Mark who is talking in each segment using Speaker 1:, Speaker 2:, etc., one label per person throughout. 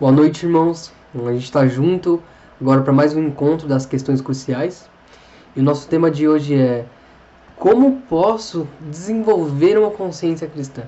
Speaker 1: Boa noite, irmãos. A gente está junto agora para mais um encontro das questões cruciais. E o nosso tema de hoje é: como posso desenvolver uma consciência cristã?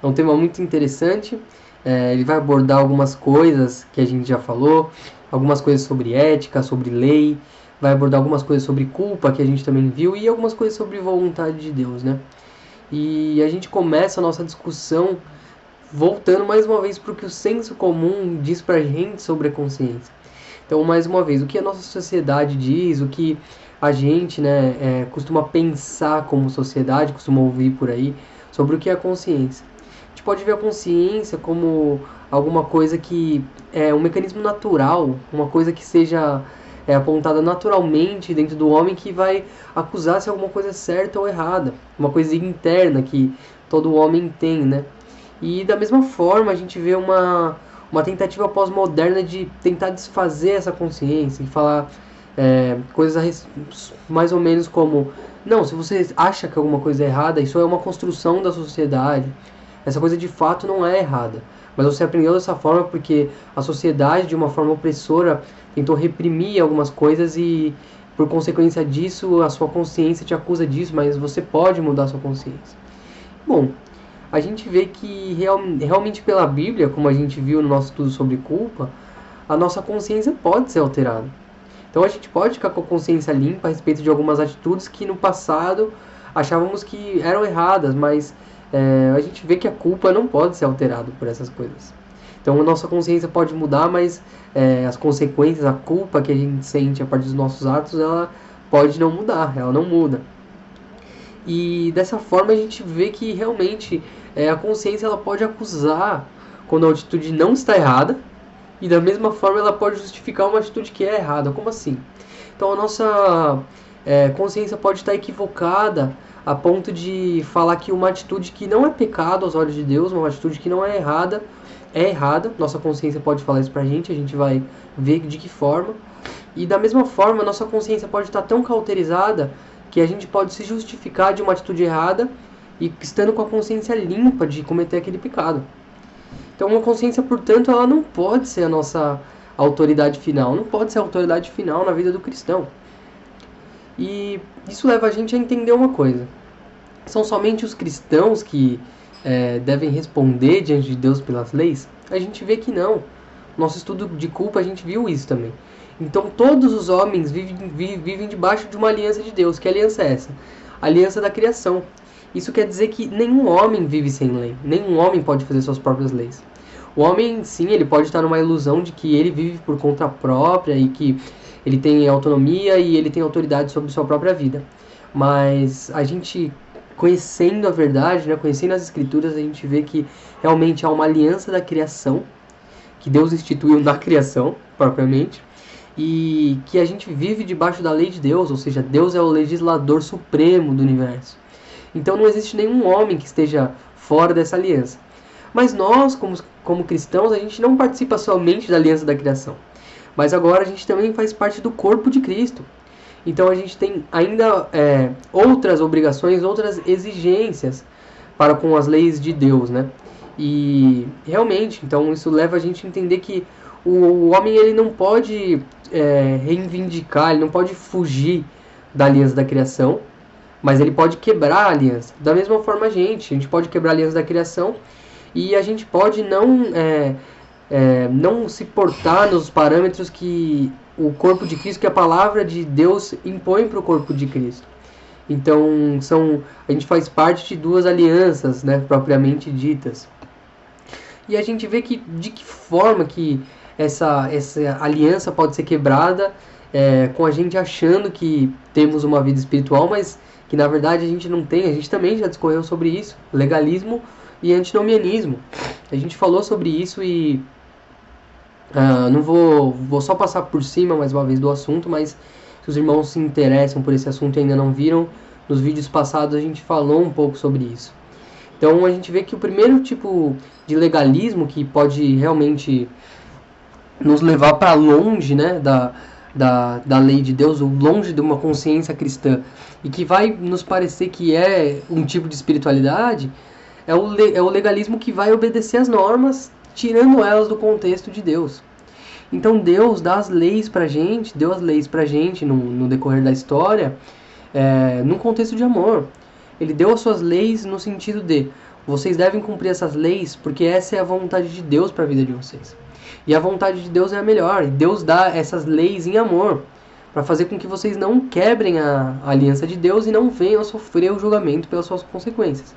Speaker 1: É um tema muito interessante. Ele vai abordar algumas coisas que a gente já falou, algumas coisas sobre ética, sobre lei, vai abordar algumas coisas sobre culpa que a gente também viu e algumas coisas sobre vontade de Deus, né? E a gente começa a nossa discussão voltando mais uma vez para o que o senso comum diz para a gente sobre a consciência. Então, mais uma vez, o que a nossa sociedade diz, o que a gente costuma pensar como sociedade, costuma ouvir por aí, sobre o que é a consciência. A gente pode ver a consciência como alguma coisa que é um mecanismo natural, uma coisa que seja apontada naturalmente dentro do homem que vai acusar se alguma coisa é certa ou errada, uma coisa interna que todo homem tem, né? E da mesma forma a gente vê uma tentativa pós-moderna de tentar desfazer essa consciência e falar coisas mais ou menos como: não, se você acha que alguma coisa é errada, isso é uma construção da sociedade, essa coisa de fato não é errada, mas você aprendeu dessa forma porque a sociedade, de uma forma opressora, tentou reprimir algumas coisas e por consequência disso a sua consciência te acusa disso, mas você pode mudar a sua consciência. Bom, a gente vê que realmente pela Bíblia, como a gente viu no nosso estudo sobre culpa, a nossa consciência pode ser alterada. Então a gente pode ficar com a consciência limpa a respeito de algumas atitudes que no passado achávamos que eram erradas, mas a gente vê que a culpa não pode ser alterada por essas coisas. Então a nossa consciência pode mudar, mas as consequências, a culpa que a gente sente a partir dos nossos atos, ela pode não mudar, ela não muda. E dessa forma a gente vê que realmente a consciência ela pode acusar quando a atitude não está errada, e da mesma forma ela pode justificar uma atitude que é errada. Como assim? Então a nossa consciência pode estar equivocada a ponto de falar que uma atitude que não é pecado aos olhos de Deus, uma atitude que não é errada, é errada. Nossa consciência pode falar isso pra gente, a gente vai ver de que forma. E da mesma forma, a nossa consciência pode estar tão cauterizada que a gente pode se justificar de uma atitude errada e estando com a consciência limpa de cometer aquele pecado. Então uma consciência, portanto, ela não pode ser a nossa autoridade final, não pode ser a autoridade final na vida do cristão. E isso leva a gente a entender uma coisa: são somente os cristãos que devem responder diante de Deus pelas leis? A gente vê que não. Nosso estudo de culpa a gente viu isso também. Então todos os homens vivem debaixo de uma aliança de Deus. Que aliança é essa? A aliança da criação. Isso quer dizer que nenhum homem vive sem lei. Nenhum homem pode fazer suas próprias leis. O homem, sim, ele pode estar numa ilusão de que ele vive por conta própria e que ele tem autonomia e ele tem autoridade sobre sua própria vida. Mas a gente, conhecendo a verdade, conhecendo as escrituras, a gente vê que realmente há uma aliança da criação, que Deus instituiu na criação, propriamente, e que a gente vive debaixo da lei de Deus, ou seja, Deus é o legislador supremo do universo. Então não existe nenhum homem que esteja fora dessa aliança. Mas nós, como cristãos, a gente não participa somente da aliança da criação, mas agora a gente também faz parte do corpo de Cristo. Então a gente tem ainda outras obrigações, outras exigências para com as leis de Deus, né? E realmente, então isso leva a gente a entender que o homem ele não pode reivindicar, ele não pode fugir da aliança da criação, mas ele pode quebrar a aliança. Da mesma forma a gente pode quebrar a aliança da criação e a gente pode não se portar nos parâmetros que o corpo de Cristo, que a palavra de Deus impõe para o corpo de Cristo. Então a gente faz parte de duas alianças, propriamente ditas. E a gente vê que de que forma que essa aliança pode ser quebrada com a gente achando que temos uma vida espiritual, mas que na verdade a gente não tem. A gente também já discorreu sobre isso, legalismo e antinomianismo. A gente falou sobre isso e não vou só passar por cima mais uma vez do assunto, mas se os irmãos se interessam por esse assunto e ainda não viram, nos vídeos passados a gente falou um pouco sobre isso. Então a gente vê que o primeiro tipo de legalismo que pode realmente nos levar para longe da lei de Deus, ou longe de uma consciência cristã, e que vai nos parecer que é um tipo de espiritualidade, é o legalismo que vai obedecer às normas tirando elas do contexto de Deus. Então Deus dá as leis pra gente, deu as leis pra gente no decorrer da história, num contexto de amor. Ele deu as suas leis no sentido de, vocês devem cumprir essas leis porque essa é a vontade de Deus para a vida de vocês. E a vontade de Deus é a melhor. E Deus dá essas leis em amor para fazer com que vocês não quebrem a aliança de Deus e não venham a sofrer o julgamento pelas suas consequências.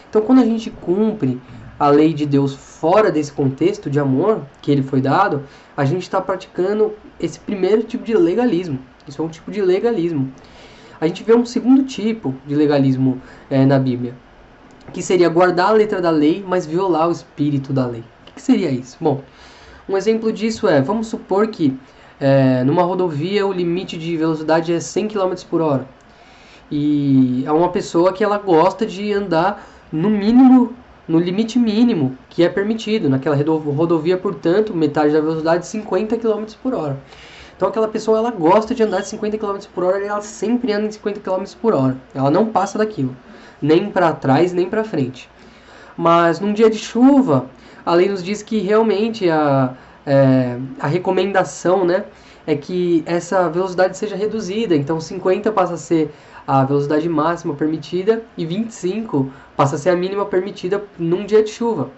Speaker 1: Então, quando a gente cumpre a lei de Deus fora desse contexto de amor que ele foi dado, a gente está praticando esse primeiro tipo de legalismo. Isso é um tipo de legalismo. A gente vê um segundo tipo de legalismo na Bíblia, que seria guardar a letra da lei, mas violar o espírito da lei. O que seria isso? Bom, um exemplo disso vamos supor que numa rodovia o limite de velocidade é 100 km por hora. E é uma pessoa que ela gosta de andar no mínimo, no limite mínimo que é permitido. Naquela rodovia, portanto, metade da velocidade 50 km por hora. Então aquela pessoa ela gosta de andar de 50 km por hora e ela sempre anda em 50 km por hora. Ela não passa daquilo, nem para trás nem para frente. Mas num dia de chuva, a lei nos diz que realmente a recomendação, né, é que essa velocidade seja reduzida. Então 50 passa a ser a velocidade máxima permitida e 25 passa a ser a mínima permitida num dia de chuva.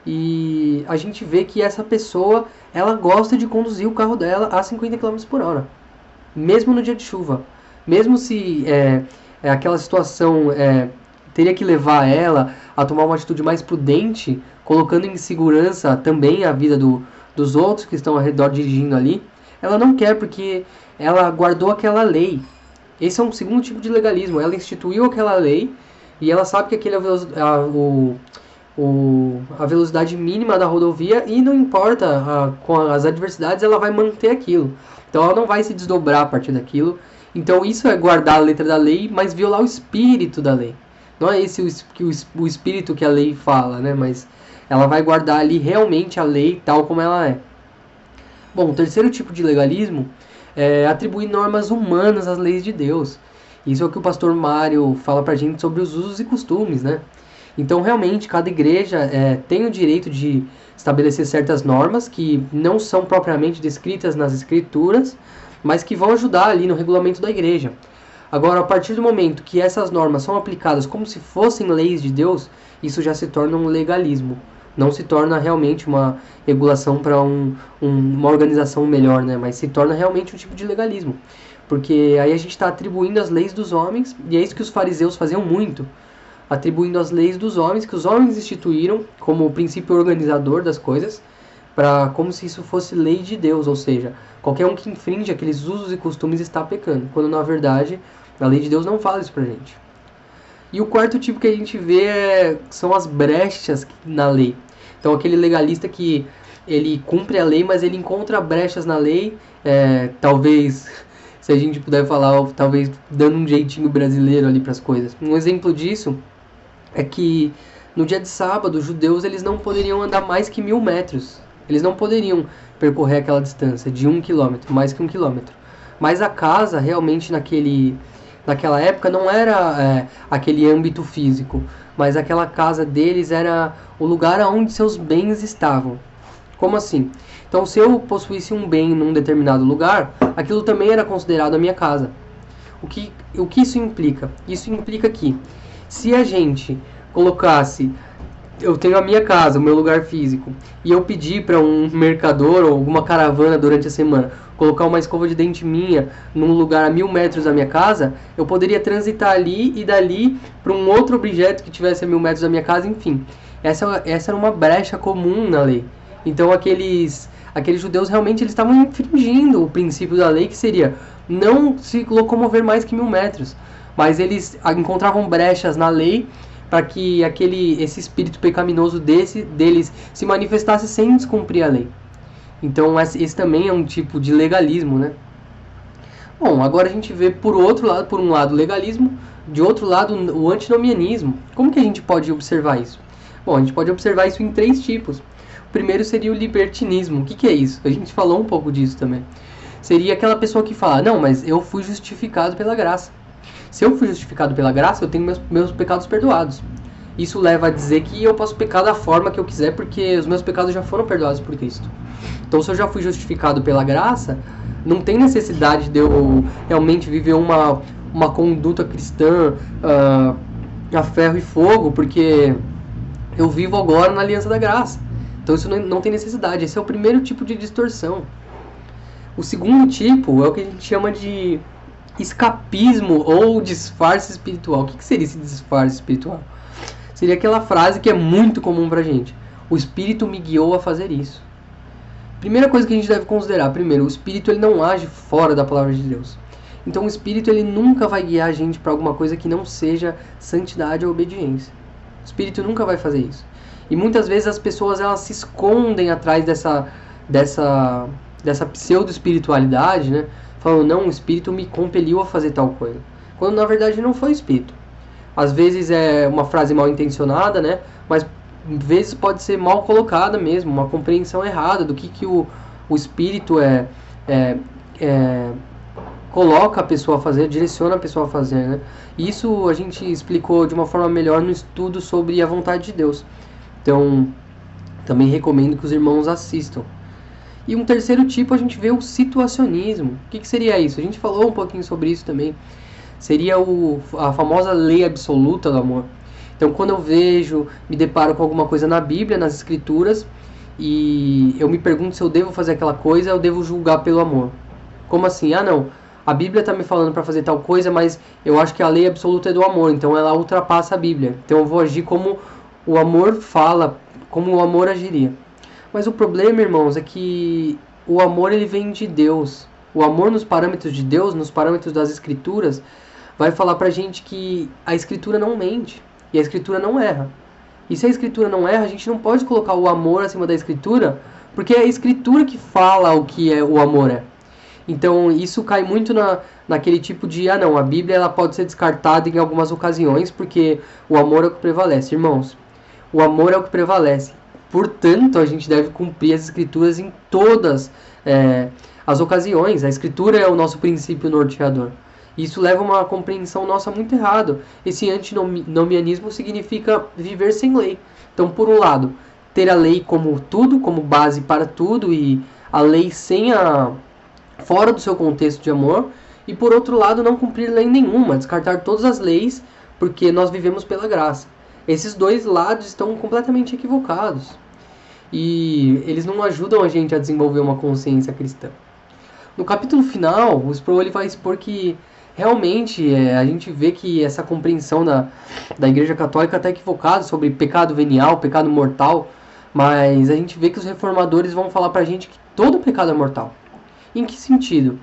Speaker 1: E a gente vê que essa pessoa, ela gosta de conduzir o carro dela a 50 km por hora, mesmo no dia de chuva. Mesmo se aquela situação teria que levar ela a tomar uma atitude mais prudente, colocando em segurança também a vida dos outros que estão ao redor dirigindo ali, ela não quer, porque ela guardou aquela lei. Esse é um segundo tipo de legalismo. Ela instituiu aquela lei e ela sabe que aquele é a velocidade mínima da rodovia e não importa com as adversidades, ela vai manter aquilo. Então ela não vai se desdobrar a partir daquilo. Então isso é guardar a letra da lei, mas violar o espírito da lei. Não é esse o espírito que a lei fala, né? Mas ela vai guardar ali realmente a lei tal como ela é. Bom, o terceiro tipo de legalismo é atribuir normas humanas às leis de Deus. Isso é o que o pastor Mário fala pra gente sobre os usos e costumes, né? Então, realmente, cada igreja tem o direito de estabelecer certas normas que não são propriamente descritas nas escrituras, mas que vão ajudar ali no regulamento da igreja. Agora, a partir do momento que essas normas são aplicadas como se fossem leis de Deus, isso já se torna um legalismo. Não se torna realmente uma regulação para uma organização melhor, né? Mas se torna realmente um tipo de legalismo. Porque aí a gente está atribuindo as leis dos homens, e é isso que os fariseus faziam muito, atribuindo as leis dos homens, que os homens instituíram como o princípio organizador das coisas, como se isso fosse lei de Deus, ou seja, qualquer um que infringe aqueles usos e costumes está pecando, quando na verdade a lei de Deus não fala isso pra gente. E o quarto tipo que a gente vê são as brechas na lei. Então aquele legalista que ele cumpre a lei, mas ele encontra brechas na lei, talvez, se a gente puder falar, talvez dando um jeitinho brasileiro ali para as coisas. Um exemplo disso é que no dia de sábado, os judeus eles não poderiam andar mais que 1000 metros. Eles não poderiam percorrer aquela distância de 1 quilômetro, mais que 1 quilômetro. Mas a casa, realmente, naquela época, não era aquele âmbito físico, mas aquela casa deles era o lugar onde seus bens estavam. Como assim? Então, se eu possuísse um bem num determinado lugar, aquilo também era considerado a minha casa. O que isso implica? Isso implica que, se a gente colocasse, eu tenho a minha casa, o meu lugar físico, e eu pedir para um mercador ou alguma caravana durante a semana colocar uma escova de dente minha num lugar a 1000 metros da minha casa, eu poderia transitar ali e dali para um outro objeto que tivesse a 1000 metros da minha casa, enfim. Essa era uma brecha comum na lei. Então aqueles judeus realmente eles estavam infringindo o princípio da lei, que seria não se locomover mais que 1000 metros. Mas eles encontravam brechas na lei para que esse espírito pecaminoso deles se manifestasse sem descumprir a lei. Então esse também é um tipo de legalismo, né? Bom, agora a gente vê por um lado o legalismo, de outro lado o antinomianismo. Como que a gente pode observar isso? Bom, a gente pode observar isso em 3 tipos. O primeiro seria o libertinismo. O que é isso? A gente falou um pouco disso também. Seria aquela pessoa que fala, não, mas eu fui justificado pela graça. Se eu fui justificado pela graça, eu tenho meus pecados perdoados. Isso leva a dizer que eu posso pecar da forma que eu quiser, porque os meus pecados já foram perdoados por Cristo. Então, se eu já fui justificado pela graça, não tem necessidade de eu realmente viver uma conduta cristã a ferro e fogo, porque eu vivo agora na aliança da graça. Então, isso não tem necessidade. Esse é o primeiro tipo de distorção. O segundo tipo é o que a gente chama de escapismo ou disfarce espiritual. O que seria esse disfarce espiritual? Seria aquela frase que é muito comum pra gente: o Espírito me guiou a fazer isso. Primeira coisa que a gente deve considerar: primeiro, o Espírito ele não age fora da palavra de Deus. Então o Espírito ele nunca vai guiar a gente para alguma coisa que não seja santidade ou obediência. O Espírito nunca vai fazer isso. E muitas vezes as pessoas elas se escondem atrás dessa pseudo-espiritualidade, né? Falando, não, o Espírito me compeliu a fazer tal coisa. Quando na verdade não foi o Espírito. Às vezes é uma frase mal intencionada, né? Mas às vezes pode ser mal colocada mesmo, uma compreensão errada do que o Espírito coloca a pessoa a fazer, direciona a pessoa a fazer, né? Isso a gente explicou de uma forma melhor no estudo sobre a vontade de Deus. Então, também recomendo que os irmãos assistam. E um terceiro tipo, a gente vê o situacionismo. O que seria isso? A gente falou um pouquinho sobre isso também. Seria a famosa lei absoluta do amor. Então, quando eu me deparo com alguma coisa na Bíblia, nas Escrituras, e eu me pergunto se eu devo fazer aquela coisa, eu devo julgar pelo amor. Como assim? Ah, não. A Bíblia está me falando para fazer tal coisa, mas eu acho que a lei absoluta é do amor, então ela ultrapassa a Bíblia. Então eu vou agir como o amor fala, como o amor agiria. Mas o problema, irmãos, é que o amor ele vem de Deus. O amor nos parâmetros de Deus, nos parâmetros das Escrituras, vai falar pra gente que a Escritura não mente e a Escritura não erra. E se a Escritura não erra, a gente não pode colocar o amor acima da Escritura, porque é a Escritura que fala o que o amor é. Então isso cai muito naquele tipo de, não, a Bíblia ela pode ser descartada em algumas ocasiões, porque o amor é o que prevalece. Irmãos, o amor é o que prevalece. Portanto, a gente deve cumprir as Escrituras em todas as ocasiões. A Escritura é o nosso princípio norteador. Isso leva a uma compreensão nossa muito errada. Esse antinomianismo significa viver sem lei. Então, por um lado, ter a lei como tudo, como base para tudo, e a lei fora do seu contexto de amor. E por outro lado, não cumprir lei nenhuma, descartar todas as leis, porque nós vivemos pela graça. Esses dois lados estão completamente equivocados. E eles não ajudam a gente a desenvolver uma consciência cristã. No capítulo final, o Sproul ele vai expor que realmente a gente vê que essa compreensão da Igreja Católica está equivocada sobre pecado venial, pecado mortal. Mas a gente vê que os reformadores vão falar pra gente que todo pecado é mortal. Em que sentido?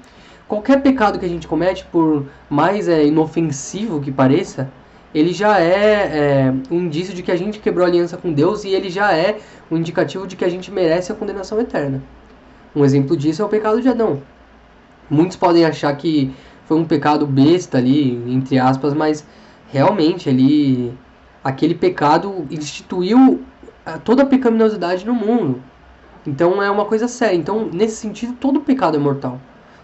Speaker 1: Qualquer pecado que a gente comete, por mais inofensivo que pareça, ele já é um indício de que a gente quebrou a aliança com Deus, e ele já é um indicativo de que a gente merece a condenação eterna. Um exemplo disso é o pecado de Adão. Muitos podem achar que foi um pecado besta ali, entre aspas, mas realmente aquele pecado instituiu toda a pecaminosidade no mundo. Então é uma coisa séria. Então, nesse sentido, todo pecado é mortal.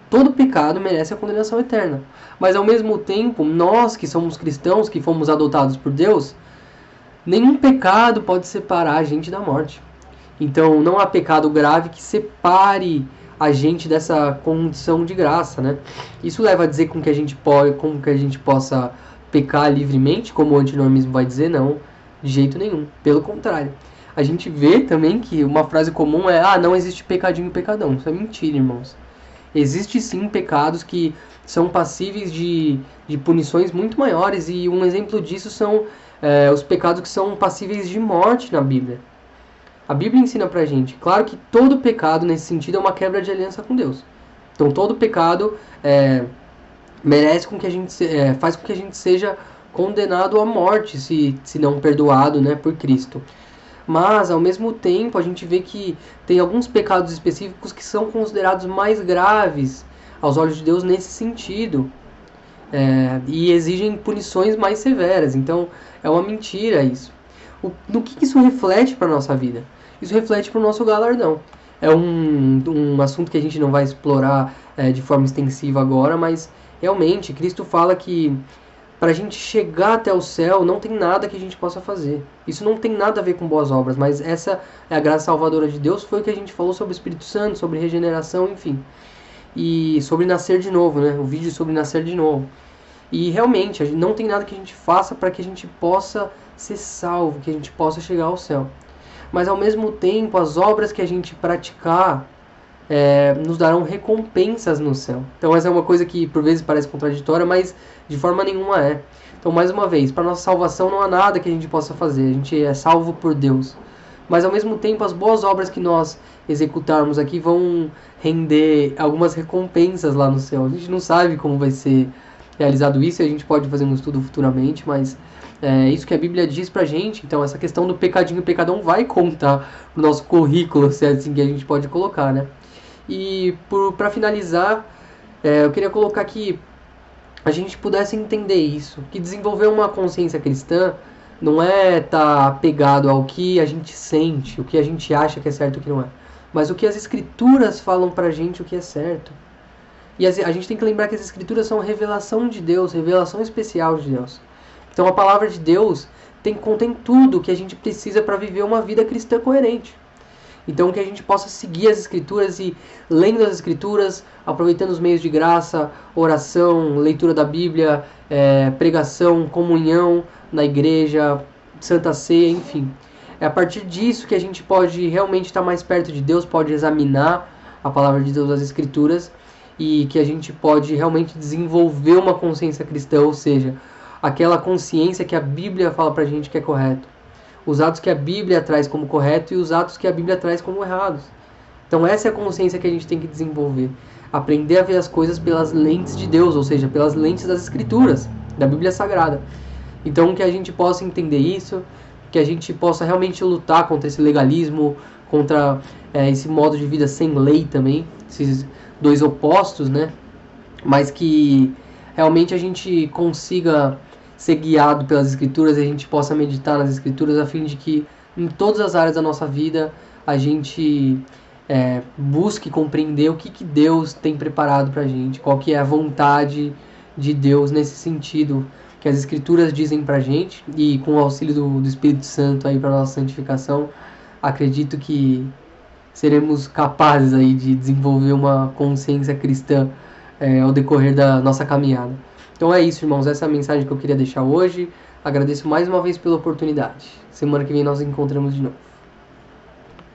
Speaker 1: Todo pecado merece a condenação eterna. Mas ao mesmo tempo, nós que somos cristãos, que fomos adotados por Deus, nenhum pecado pode separar a gente da morte. Então não há pecado grave que separe a gente dessa condição de graça, né? Isso leva a dizer como que a gente possa pecar livremente, como o antinormismo vai dizer? Não, de jeito nenhum. Pelo contrário. A gente vê também que uma frase comum é: não existe pecadinho e pecadão. Isso é mentira, irmãos. Existe sim pecados que são passíveis de punições muito maiores, e um exemplo disso são os pecados que são passíveis de morte na Bíblia. A Bíblia ensina pra gente, claro que todo pecado nesse sentido é uma quebra de aliança com Deus. Então todo pecado merece com que a gente faz com que a gente seja condenado à morte, se não perdoado, né, por Cristo. Mas, ao mesmo tempo, a gente vê que tem alguns pecados específicos que são considerados mais graves aos olhos de Deus nesse sentido. E exigem punições mais severas. Então, é uma mentira isso. No que isso reflete para a nossa vida? Isso reflete para o nosso galardão. É um assunto que a gente não vai explorar de forma extensiva agora, mas realmente Cristo fala que para a gente chegar até o céu, não tem nada que a gente possa fazer. Isso não tem nada a ver com boas obras, mas essa é a graça salvadora de Deus. Foi o que a gente falou sobre o Espírito Santo, sobre regeneração, enfim. E sobre nascer de novo, né? O vídeo sobre nascer de novo. E realmente, não tem nada que a gente faça para que a gente possa ser salvo, que a gente possa chegar ao céu. Mas ao mesmo tempo, as obras que a gente praticar nos darão recompensas no céu. Então essa é uma coisa que por vezes parece contraditória, mas de forma nenhuma é. Então, mais uma vez, para nossa salvação não há nada que a gente possa fazer. A gente é salvo por Deus. Mas ao mesmo tempo, as boas obras que nós executarmos aqui vão render algumas recompensas lá no céu. A gente não sabe como vai ser realizado isso, e a gente pode fazer um estudo futuramente, mas é isso que a Bíblia diz pra gente. Então essa questão do pecadinho e pecadão vai contar no nosso currículo, se é assim que a gente pode colocar, né? E para finalizar, eu queria colocar que a gente pudesse entender isso, que desenvolver uma consciência cristã não é estar apegado ao que a gente sente, o que a gente acha que é certo e o que não é, mas o que as escrituras falam pra gente o que é certo. E a gente tem que lembrar que as escrituras são revelação de Deus, revelação especial de Deus. Então a palavra de Deus contém tudo o que a gente precisa para viver uma vida cristã coerente. Então que a gente possa seguir as escrituras e lendo as escrituras, aproveitando os meios de graça, oração, leitura da Bíblia, pregação, comunhão na igreja, Santa Ceia, enfim. É a partir disso que a gente pode realmente estar mais perto de Deus, pode examinar a palavra de Deus, as escrituras, e que a gente pode realmente desenvolver uma consciência cristã, ou seja, aquela consciência que a Bíblia fala pra gente que é correto. Os atos que a Bíblia traz como correto e os atos que a Bíblia traz como errados. Então essa é a consciência que a gente tem que desenvolver. Aprender a ver as coisas pelas lentes de Deus, ou seja, pelas lentes das Escrituras, da Bíblia Sagrada. Então que a gente possa entender isso, que a gente possa realmente lutar contra esse legalismo, contra esse modo de vida sem lei também, esses dois opostos, né? Mas que realmente a gente consiga ser guiado pelas escrituras e a gente possa meditar nas escrituras a fim de que em todas as áreas da nossa vida a gente busque compreender o que Deus tem preparado pra gente, qual que é a vontade de Deus nesse sentido que as escrituras dizem pra gente, e com o auxílio do Espírito Santo aí para nossa santificação, acredito que seremos capazes aí de desenvolver uma consciência cristã ao decorrer da nossa caminhada. Então é isso, irmãos, essa é a mensagem que eu queria deixar hoje. Agradeço mais uma vez pela oportunidade. Semana que vem nós nos encontramos de novo.